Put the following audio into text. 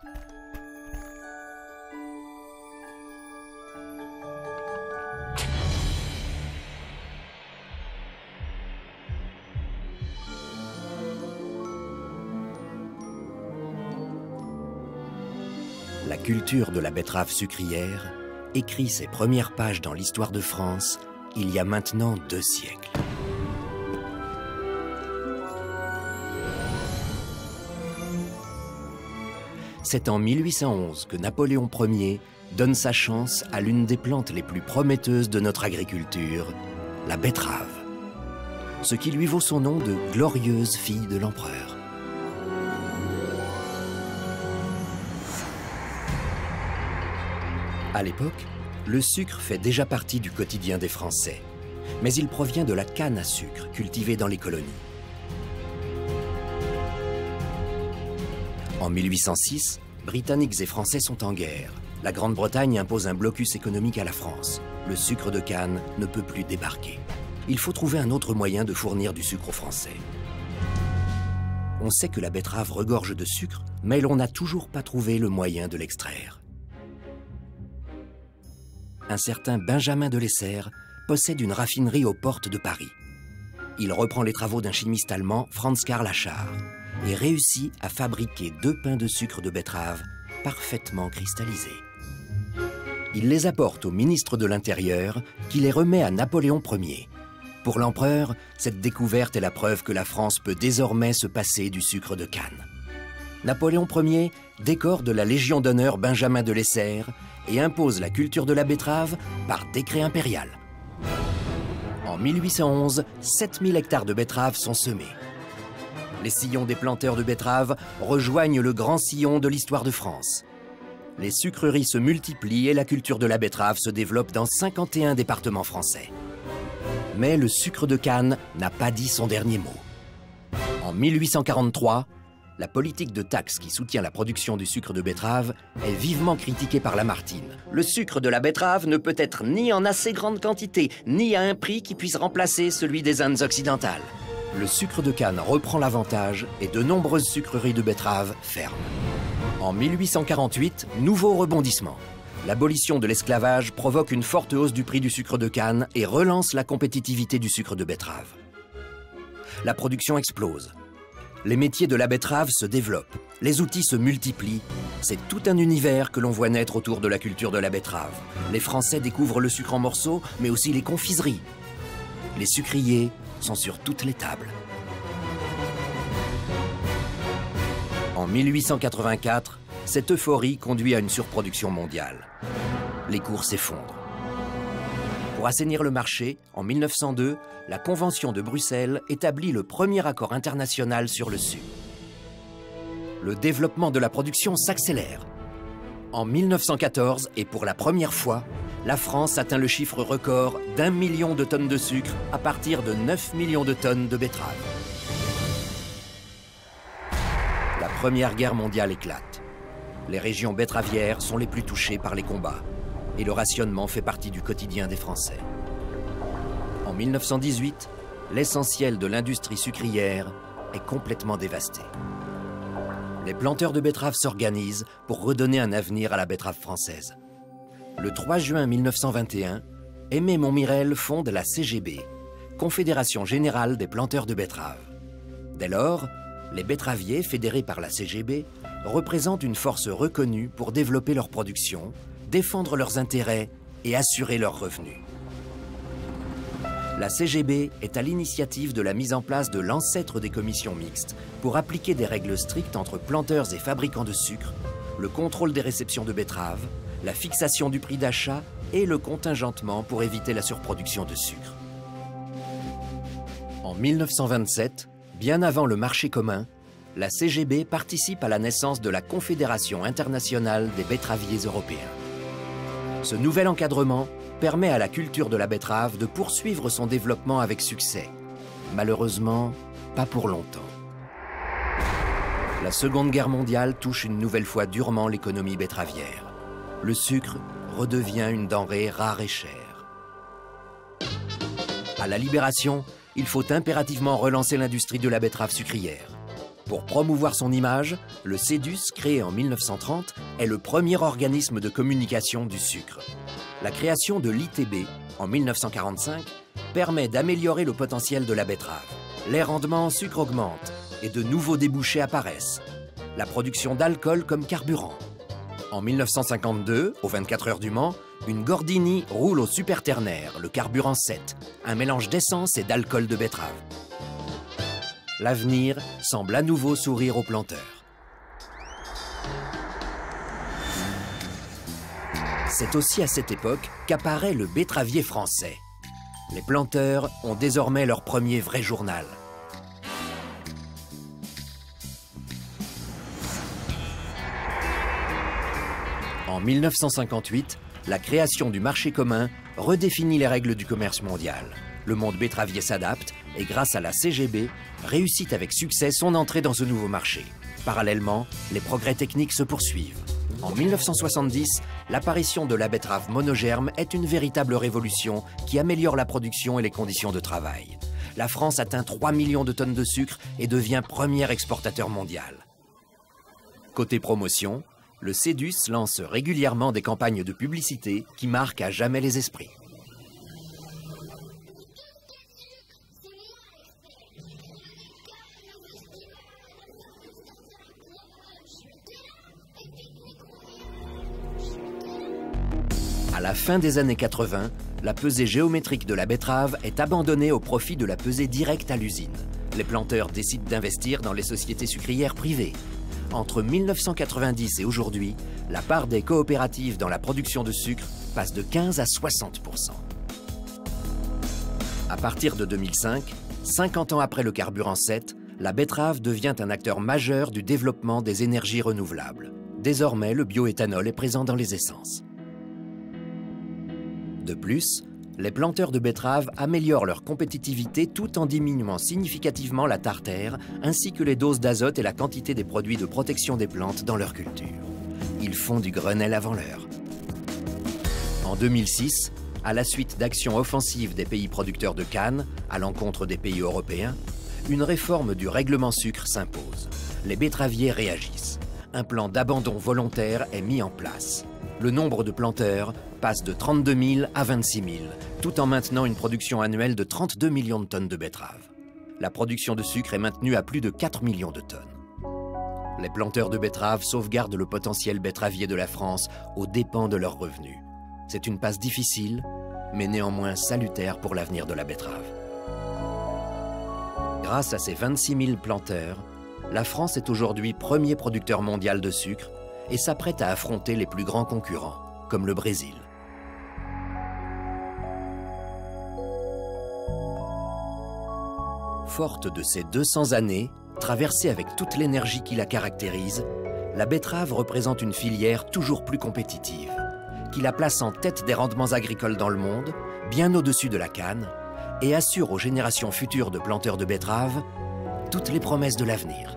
La culture de la betterave sucrière écrit ses premières pages dans l'histoire de France il y a maintenant 2 siècles. C'est en 1811 que Napoléon Ier donne sa chance à l'une des plantes les plus prometteuses de notre agriculture, la betterave. Ce qui lui vaut son nom de glorieuse fille de l'empereur. À l'époque, le sucre fait déjà partie du quotidien des Français, mais il provient de la canne à sucre cultivée dans les colonies. En 1806, Britanniques et Français sont en guerre. La Grande-Bretagne impose un blocus économique à la France. Le sucre de canne ne peut plus débarquer. Il faut trouver un autre moyen de fournir du sucre aux Français. On sait que la betterave regorge de sucre, mais l'on n'a toujours pas trouvé le moyen de l'extraire. Un certain Benjamin de Lesser possède une raffinerie aux portes de Paris. Il reprend les travaux d'un chimiste allemand, Franz Karl Achard, et réussit à fabriquer 2 pains de sucre de betterave parfaitement cristallisés. Il les apporte au ministre de l'Intérieur, qui les remet à Napoléon Ier. Pour l'empereur, cette découverte est la preuve que la France peut désormais se passer du sucre de canne. Napoléon Ier décore de la Légion d'honneur Benjamin de Lesser et impose la culture de la betterave par décret impérial. En 1811, 7000 hectares de betteraves sont semés. Les sillons des planteurs de betteraves rejoignent le grand sillon de l'histoire de France. Les sucreries se multiplient et la culture de la betterave se développe dans 51 départements français. Mais le sucre de canne n'a pas dit son dernier mot. En 1843, la politique de taxe qui soutient la production du sucre de betterave est vivement critiquée par Lamartine. Le sucre de la betterave ne peut être ni en assez grande quantité, ni à un prix qui puisse remplacer celui des Indes occidentales. Le sucre de canne reprend l'avantage et de nombreuses sucreries de betterave ferment. En 1848, nouveau rebondissement. L'abolition de l'esclavage provoque une forte hausse du prix du sucre de canne et relance la compétitivité du sucre de betterave. La production explose. Les métiers de la betterave se développent, les outils se multiplient. C'est tout un univers que l'on voit naître autour de la culture de la betterave. Les Français découvrent le sucre en morceaux, mais aussi les confiseries. Les sucriers sont sur toutes les tables. En 1884, cette euphorie conduit à une surproduction mondiale. Les cours s'effondrent. Pour assainir le marché, en 1902, la Convention de Bruxelles établit le premier accord international sur le sucre. Le développement de la production s'accélère. En 1914, et pour la première fois, la France atteint le chiffre record d'1 million de tonnes de sucre à partir de 9 millions de tonnes de betterave. La Première Guerre mondiale éclate. Les régions betteravières sont les plus touchées par les combats, et le rationnement fait partie du quotidien des Français. En 1918, l'essentiel de l'industrie sucrière est complètement dévasté. Les planteurs de betteraves s'organisent pour redonner un avenir à la betterave française. Le 3 juin 1921, Aimé Montmirel fonde la CGB, Confédération Générale des Planteurs de Betteraves. Dès lors, les betteraviers, fédérés par la CGB, représentent une force reconnue pour développer leur production, défendre leurs intérêts et assurer leurs revenus. La CGB est à l'initiative de la mise en place de l'ancêtre des commissions mixtes pour appliquer des règles strictes entre planteurs et fabricants de sucre, le contrôle des réceptions de betteraves, la fixation du prix d'achat et le contingentement pour éviter la surproduction de sucre. En 1927, bien avant le marché commun, la CGB participe à la naissance de la Confédération internationale des betteraviers européens. Ce nouvel encadrement permet à la culture de la betterave de poursuivre son développement avec succès. Malheureusement, pas pour longtemps. La Seconde Guerre mondiale touche une nouvelle fois durement l'économie betteravière. Le sucre redevient une denrée rare et chère. À la Libération, il faut impérativement relancer l'industrie de la betterave sucrière. Pour promouvoir son image, le CEDUS, créé en 1930, est le premier organisme de communication du sucre. La création de l'ITB, en 1945, permet d'améliorer le potentiel de la betterave. Les rendements en sucre augmentent et de nouveaux débouchés apparaissent. La production d'alcool comme carburant. En 1952, aux 24 heures du Mans, une Gordini roule au superternaire, le carburant 7, un mélange d'essence et d'alcool de betterave. L'avenir semble à nouveau sourire aux planteurs. C'est aussi à cette époque qu'apparaît le betteravier français. Les planteurs ont désormais leur premier vrai journal. En 1958, la création du marché commun redéfinit les règles du commerce mondial. Le monde betteravier s'adapte et grâce à la CGB, réussit avec succès son entrée dans ce nouveau marché. Parallèlement, les progrès techniques se poursuivent. En 1970, l'apparition de la betterave monogerme est une véritable révolution qui améliore la production et les conditions de travail. La France atteint 3 millions de tonnes de sucre et devient premier exportateur mondial. Côté promotion, le CEDUS lance régulièrement des campagnes de publicité qui marquent à jamais les esprits. À la fin des années 80, la pesée géométrique de la betterave est abandonnée au profit de la pesée directe à l'usine. Les planteurs décident d'investir dans les sociétés sucrières privées. Entre 1990 et aujourd'hui, la part des coopératives dans la production de sucre passe de 15 à 60%. À partir de 2005, 50 ans après le carburant 7, la betterave devient un acteur majeur du développement des énergies renouvelables. Désormais, le bioéthanol est présent dans les essences. De plus, les planteurs de betteraves améliorent leur compétitivité tout en diminuant significativement la tartare ainsi que les doses d'azote et la quantité des produits de protection des plantes dans leur culture. Ils font du Grenelle avant l'heure. En 2006, à la suite d'actions offensives des pays producteurs de canne à l'encontre des pays européens, une réforme du règlement sucre s'impose. Les betteraviers réagissent. Un plan d'abandon volontaire est mis en place. Le nombre de planteurs passe de 32 000 à 26 000, tout en maintenant une production annuelle de 32 millions de tonnes de betteraves. La production de sucre est maintenue à plus de 4 millions de tonnes. Les planteurs de betteraves sauvegardent le potentiel betteravier de la France aux dépens de leurs revenus. C'est une passe difficile, mais néanmoins salutaire pour l'avenir de la betterave. Grâce à ses 26 000 planteurs, la France est aujourd'hui premier producteur mondial de sucre et s'apprête à affronter les plus grands concurrents, comme le Brésil. Forte de ses 200 années, traversée avec toute l'énergie qui la caractérise, la betterave représente une filière toujours plus compétitive, qui la place en tête des rendements agricoles dans le monde, bien au-dessus de la canne, et assure aux générations futures de planteurs de betteraves toutes les promesses de l'avenir.